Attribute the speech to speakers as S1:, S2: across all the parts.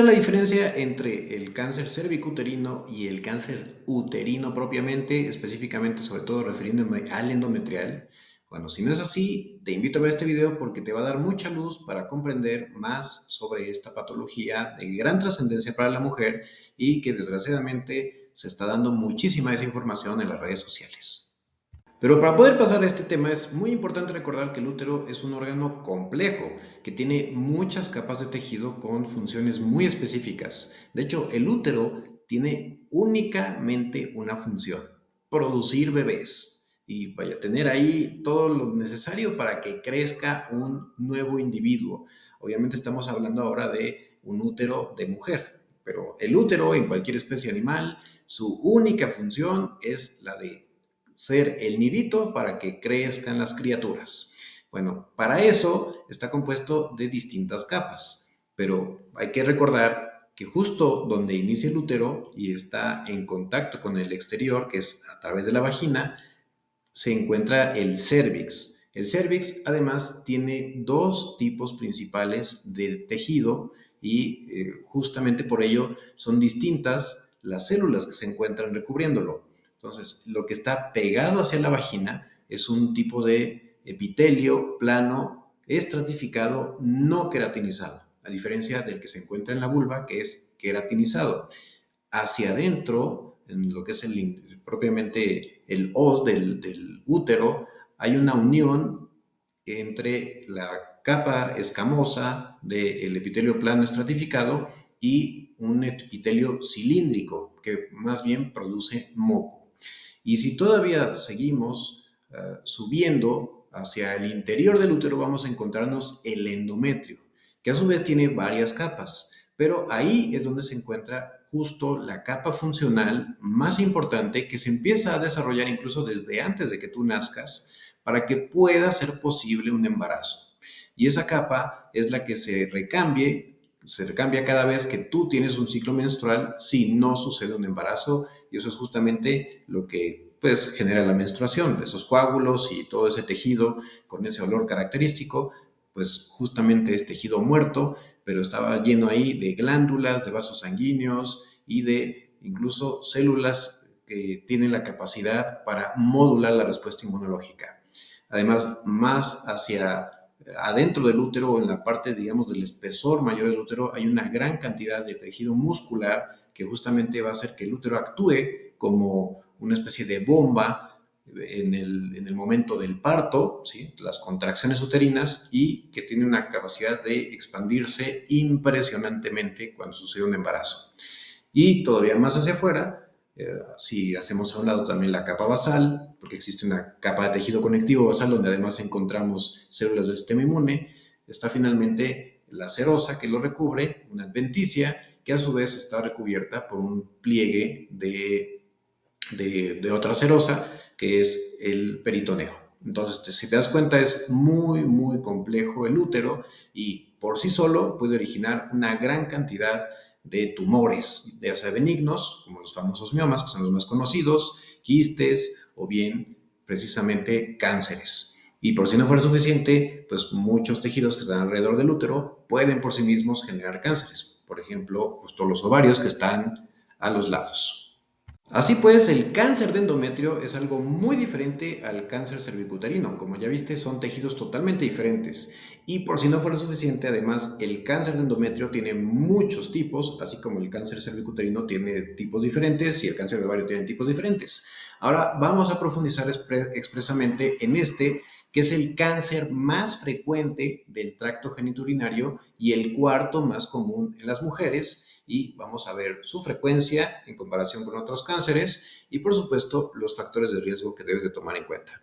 S1: es la diferencia entre el cáncer cervicuterino y el cáncer uterino propiamente, específicamente, sobre todo refiriéndome al endometrial? Bueno, si no es así, te invito a ver este video porque te va a dar mucha luz para comprender más sobre esta patología de gran trascendencia para la mujer y que desgraciadamente se está dando muchísima desinformación en las redes sociales. Pero para poder pasar a este tema es muy importante recordar que el útero es un órgano complejo que tiene muchas capas de tejido con funciones muy específicas. De hecho, el útero tiene únicamente una función: producir bebés. Y vaya, tener ahí todo lo necesario para que crezca un nuevo individuo. Obviamente estamos hablando ahora de un útero de mujer, pero el útero en cualquier especie animal, su única función es la de ser el nidito para que crezcan las criaturas. Bueno, para eso está compuesto de distintas capas, pero hay que recordar que justo donde inicia el útero y está en contacto con el exterior, que es a través de la vagina, se encuentra el cérvix. El cérvix además tiene dos tipos principales de tejido y justamente por ello son distintas las células que se encuentran recubriéndolo. Entonces, lo que está pegado hacia la vagina es un tipo de epitelio plano, estratificado, no queratinizado, a diferencia del que se encuentra en la vulva, que es queratinizado. Hacia adentro, en lo que es propiamente el os del útero, hay una unión entre la capa escamosa del epitelio plano estratificado y un epitelio cilíndrico que más bien produce moco. Y si todavía seguimos subiendo hacia el interior del útero, vamos a encontrarnos el endometrio, que a su vez tiene varias capas, pero ahí es donde se encuentra justo la capa funcional más importante que se empieza a desarrollar incluso desde antes de que tú nazcas para que pueda ser posible un embarazo. Y esa capa es la que se recambia cada vez que tú tienes un ciclo menstrual si no sucede un embarazo, y eso es justamente lo que pues genera la menstruación, esos coágulos y todo ese tejido con ese olor característico, pues justamente es tejido muerto, pero estaba lleno ahí de glándulas, de vasos sanguíneos y de incluso células que tienen la capacidad para modular la respuesta inmunológica. Además, más hacia adentro del útero o en la parte, digamos, del espesor mayor del útero, hay una gran cantidad de tejido muscular que justamente va a hacer que el útero actúe como una especie de bomba en el momento del parto, ¿sí? Las contracciones uterinas, y que tiene una capacidad de expandirse impresionantemente cuando sucede un embarazo. Y todavía más hacia afuera, si hacemos a un lado también la capa basal, porque existe una capa de tejido conectivo basal donde además encontramos células del sistema inmune, está finalmente la serosa que lo recubre, una adventicia, que a su vez está recubierta por un pliegue de otra serosa, que es el peritoneo. Entonces, si te das cuenta, es muy, muy complejo el útero y por sí solo puede originar una gran cantidad de tumores, ya sea benignos, como los famosos miomas, que son los más conocidos, quistes o bien precisamente cánceres. Y por si no fuera suficiente, pues muchos tejidos que están alrededor del útero pueden por sí mismos generar cánceres. Por ejemplo, justo los ovarios que están a los lados. Así pues, el cáncer de endometrio es algo muy diferente al cáncer cervicuterino. Como ya viste, son tejidos totalmente diferentes. Y por si no fuera suficiente, además, el cáncer de endometrio tiene muchos tipos, así como el cáncer cervicuterino tiene tipos diferentes y el cáncer de ovario tiene tipos diferentes. Ahora vamos a profundizar expresamente en este, que es el cáncer más frecuente del tracto genitourinario y el cuarto más común en las mujeres, y vamos a ver su frecuencia en comparación con otros cánceres y por supuesto los factores de riesgo que debes de tomar en cuenta.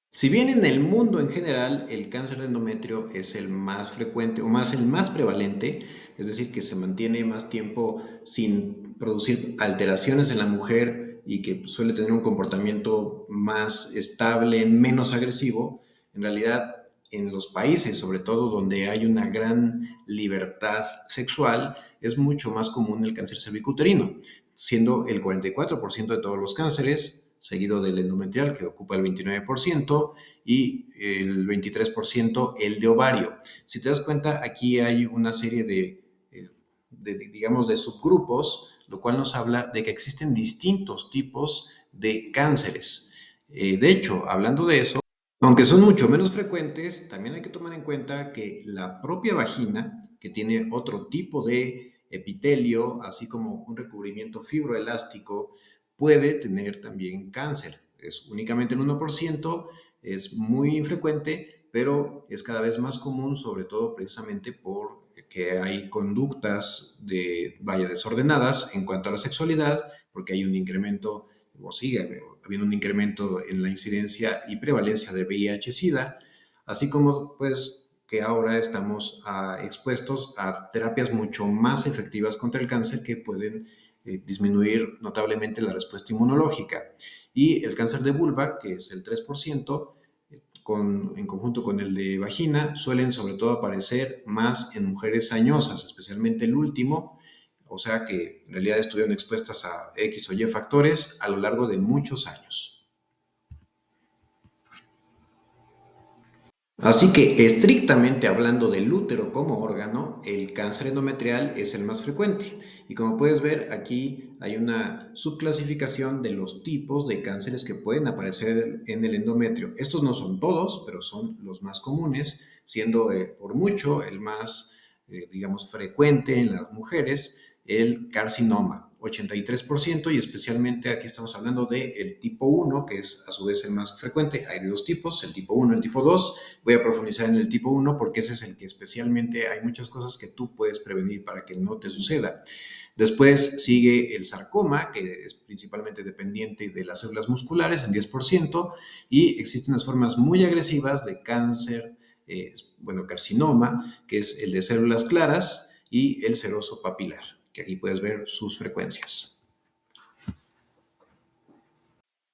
S1: Si bien en el mundo en general el cáncer de endometrio es el más frecuente o más el más prevalente, es decir, que se mantiene más tiempo sin producir alteraciones en la mujer y que suele tener un comportamiento más estable, menos agresivo, en realidad en los países, sobre todo donde hay una gran libertad sexual, es mucho más común el cáncer cervicuterino, siendo el 44% de todos los cánceres, seguido del endometrial, que ocupa el 29%, y el 23% el de ovario. Si te das cuenta, aquí hay una serie digamos, de subgrupos, lo cual nos habla de que existen distintos tipos de cánceres. De hecho, hablando de eso, aunque son mucho menos frecuentes, también hay que tomar en cuenta que la propia vagina, que tiene otro tipo de epitelio, así como un recubrimiento fibroelástico, puede tener también cáncer. Es únicamente el 1%, es muy infrecuente, pero es cada vez más común, sobre todo precisamente porque hay conductas vaya, desordenadas en cuanto a la sexualidad, porque hay un incremento, o sigue habiendo un incremento en la incidencia y prevalencia de VIH-Sida, así como pues que ahora estamos expuestos a terapias mucho más efectivas contra el cáncer que pueden disminuir notablemente la respuesta inmunológica. Y el cáncer de vulva, que es el 3%, en conjunto con el de vagina, suelen sobre todo aparecer más en mujeres añosas, especialmente el último, o sea que en realidad estuvieron expuestas a X o Y factores a lo largo de muchos años. Así que, estrictamente hablando del útero como órgano, el cáncer endometrial es el más frecuente. Y como puedes ver, aquí hay una subclasificación de los tipos de cánceres que pueden aparecer en el endometrio. Estos no son todos, pero son los más comunes, siendo por mucho el más, digamos, frecuente en las mujeres, el carcinoma, 83%, y especialmente aquí estamos hablando del tipo 1, que es a su vez el más frecuente. Hay de dos tipos, el tipo 1 y el tipo 2. Voy a profundizar en el tipo 1 porque ese es el que especialmente hay muchas cosas que tú puedes prevenir para que no te suceda. Después sigue el sarcoma, que es principalmente dependiente de las células musculares, en 10%, y existen las formas muy agresivas de cáncer, bueno, carcinoma, que es el de células claras, y el seroso papilar, que aquí puedes ver sus frecuencias.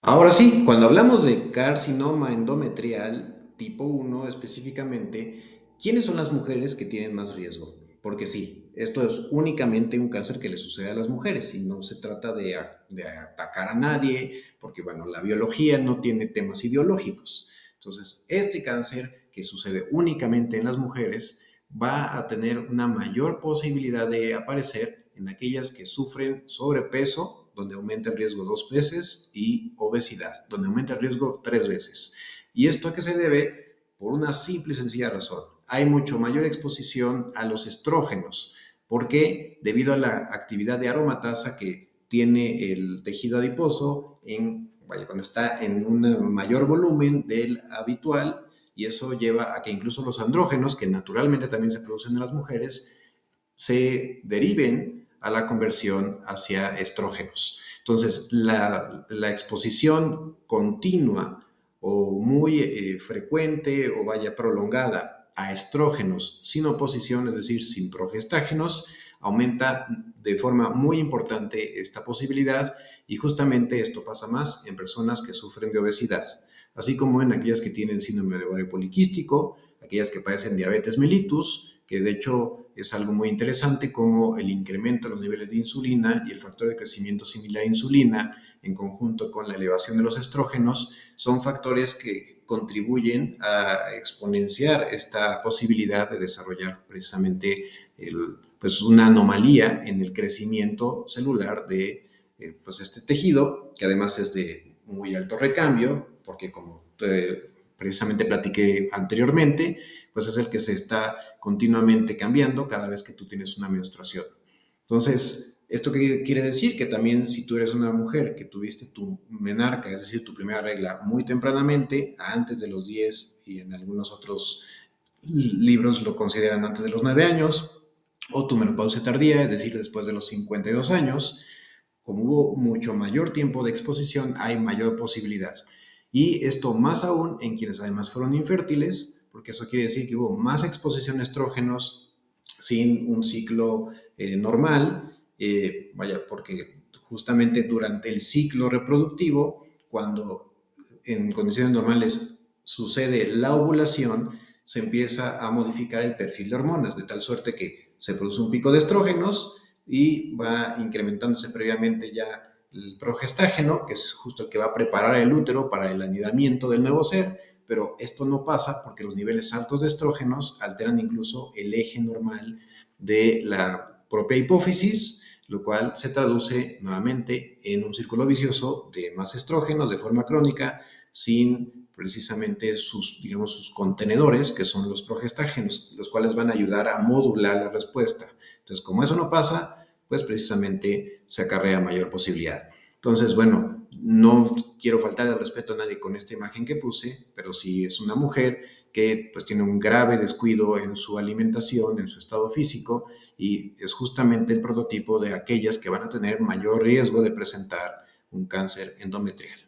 S1: Ahora sí, cuando hablamos de carcinoma endometrial tipo 1 específicamente, ¿quiénes son las mujeres que tienen más riesgo? Porque sí, esto es únicamente un cáncer que le sucede a las mujeres y no se trata de atacar a nadie, porque bueno, la biología no tiene temas ideológicos. Entonces, este cáncer que sucede únicamente en las mujeres va a tener una mayor posibilidad de aparecer en aquellas que sufren sobrepeso, donde aumenta el riesgo 2 veces, y obesidad, donde aumenta el riesgo 3 veces. ¿Y esto a qué se debe? Por una simple y sencilla razón. Hay mucho mayor exposición a los estrógenos. ¿Por qué? Debido a la actividad de aromatasa que tiene el tejido adiposo cuando está en un mayor volumen del habitual, y eso lleva a que incluso los andrógenos, que naturalmente también se producen en las mujeres, se deriven a la conversión hacia estrógenos. Entonces, la exposición continua o muy frecuente o vaya prolongada a estrógenos sin oposición, es decir, sin progestágenos, aumenta de forma muy importante esta posibilidad, y justamente esto pasa más en personas que sufren de obesidad, así como en aquellas que tienen síndrome de ovario poliquístico, aquellas que padecen diabetes mellitus, que de hecho es algo muy interesante como el incremento de los niveles de insulina y el factor de crecimiento similar a insulina en conjunto con la elevación de los estrógenos son factores que contribuyen a exponenciar esta posibilidad de desarrollar precisamente pues una anomalía en el crecimiento celular de pues este tejido, que además es de muy alto recambio, porque como precisamente platiqué anteriormente, pues es el que se está continuamente cambiando cada vez que tú tienes una menstruación. Entonces, ¿esto qué quiere decir? Que también si tú eres una mujer que tuviste tu menarca, es decir, tu primera regla muy tempranamente, antes de los 10, y en algunos otros libros lo consideran antes de los 9 años, o tu menopausia tardía, es decir, después de los 52 años, como hubo mucho mayor tiempo de exposición, hay mayor posibilidad. Y esto más aún en quienes además fueron infértiles, porque eso quiere decir que hubo más exposición a estrógenos sin un ciclo normal, vaya, porque justamente durante el ciclo reproductivo, cuando en condiciones normales sucede la ovulación, se empieza a modificar el perfil de hormonas, de tal suerte que se produce un pico de estrógenos y va incrementándose previamente ya el progestágeno, que es justo el que va a preparar el útero para el anidamiento del nuevo ser, pero esto no pasa porque los niveles altos de estrógenos alteran incluso el eje normal de la propia hipófisis, lo cual se traduce nuevamente en un círculo vicioso de más estrógenos de forma crónica sin precisamente sus, digamos, sus contenedores, que son los progestágenos, los cuales van a ayudar a modular la respuesta. Entonces, como eso no pasa, pues precisamente se acarrea mayor posibilidad. Entonces, bueno, no quiero faltar el respeto a nadie con esta imagen que puse, pero si es una mujer que pues tiene un grave descuido en su alimentación, en su estado físico, y es justamente el prototipo de aquellas que van a tener mayor riesgo de presentar un cáncer endometrial.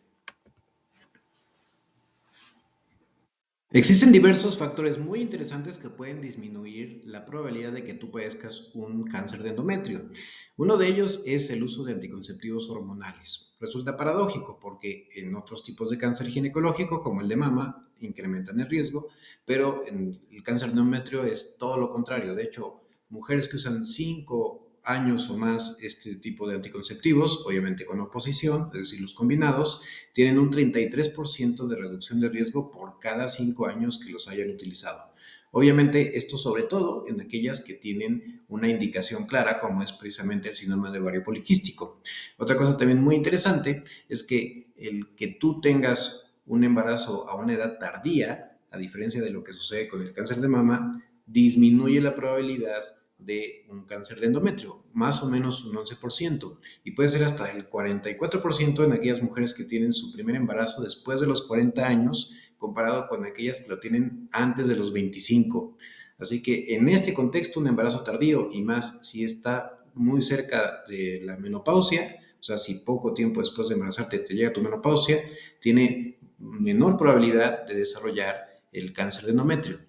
S1: Existen diversos factores muy interesantes que pueden disminuir la probabilidad de que tú padezcas un cáncer de endometrio. Uno de ellos es el uso de anticonceptivos hormonales. Resulta paradójico porque en otros tipos de cáncer ginecológico, como el de mama, incrementan el riesgo, pero en el cáncer de endometrio es todo lo contrario. De hecho, mujeres que usan 5 años o más este tipo de anticonceptivos, obviamente con oposición, es decir, los combinados, tienen un 33% de reducción de riesgo por cada 5 años que los hayan utilizado. Obviamente, esto sobre todo en aquellas que tienen una indicación clara, como es precisamente el síndrome de ovario poliquístico. Otra cosa también muy interesante es que el que tú tengas un embarazo a una edad tardía, a diferencia de lo que sucede con el cáncer de mama, disminuye la probabilidad de un cáncer de endometrio, más o menos un 11%, y puede ser hasta el 44% en aquellas mujeres que tienen su primer embarazo después de los 40 años, comparado con aquellas que lo tienen antes de los 25. Así que en este contexto, un embarazo tardío, y más si está muy cerca de la menopausia, o sea, si poco tiempo después de embarazarte te llega tu menopausia, tiene menor probabilidad de desarrollar el cáncer de endometrio.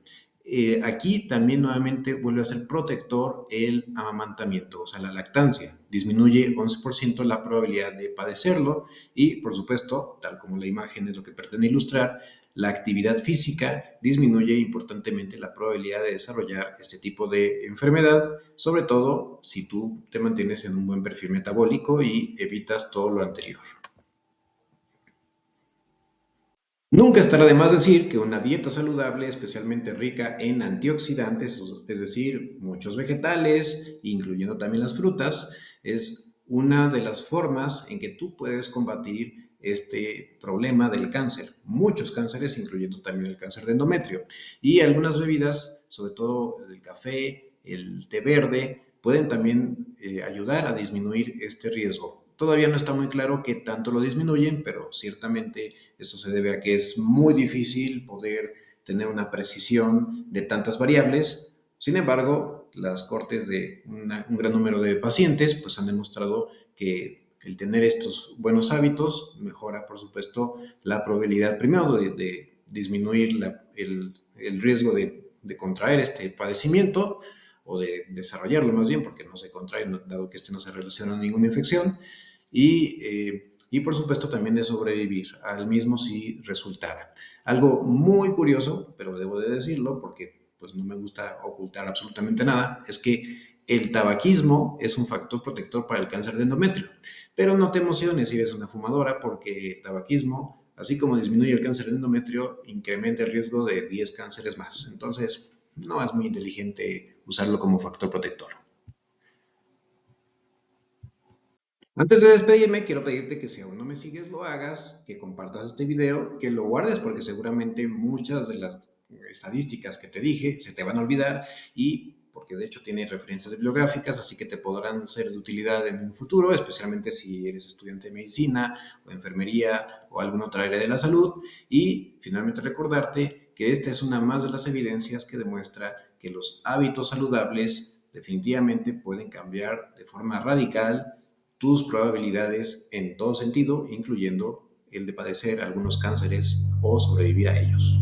S1: Aquí también nuevamente vuelve a ser protector el amamantamiento, o sea, la lactancia. Disminuye 11% la probabilidad de padecerlo y, por supuesto, tal como la imagen es lo que pretende ilustrar, la actividad física disminuye importantemente la probabilidad de desarrollar este tipo de enfermedad, sobre todo si tú te mantienes en un buen perfil metabólico y evitas todo lo anterior. Nunca estará de más decir que una dieta saludable, especialmente rica en antioxidantes, es decir, muchos vegetales, incluyendo también las frutas, es una de las formas en que tú puedes combatir este problema del cáncer. Muchos cánceres, incluyendo también el cáncer de endometrio. Y algunas bebidas, sobre todo el café, el té verde, pueden también ayudar a disminuir este riesgo. Todavía no está muy claro qué tanto lo disminuyen, pero ciertamente esto se debe a que es muy difícil poder tener una precisión de tantas variables. Sin embargo, las cortes de un gran número de pacientes pues han demostrado que el tener estos buenos hábitos mejora, por supuesto, la probabilidad, primero, de disminuir el riesgo de contraer este padecimiento o de desarrollarlo más bien, porque no se contrae, dado que este no se relaciona a ninguna infección, y por supuesto también de sobrevivir al mismo si resultara. Algo muy curioso, pero debo de decirlo porque pues no me gusta ocultar absolutamente nada, es que el tabaquismo es un factor protector para el cáncer de endometrio. Pero no te emociones si eres una fumadora porque el tabaquismo, así como disminuye el cáncer de endometrio, incrementa el riesgo de 10 cánceres más. Entonces, no es muy inteligente usarlo como factor protector. Antes de despedirme, quiero pedirte que si aún no me sigues, lo hagas, que compartas este video, que lo guardes porque seguramente muchas de las estadísticas que te dije se te van a olvidar y porque de hecho tiene referencias bibliográficas, así que te podrán ser de utilidad en un futuro, especialmente si eres estudiante de medicina o enfermería o alguna otra área de la salud. Y finalmente recordarte que esta es una más de las evidencias que demuestra que los hábitos saludables definitivamente pueden cambiar de forma radical tus probabilidades en todo sentido, incluyendo el de padecer algunos cánceres o sobrevivir a ellos.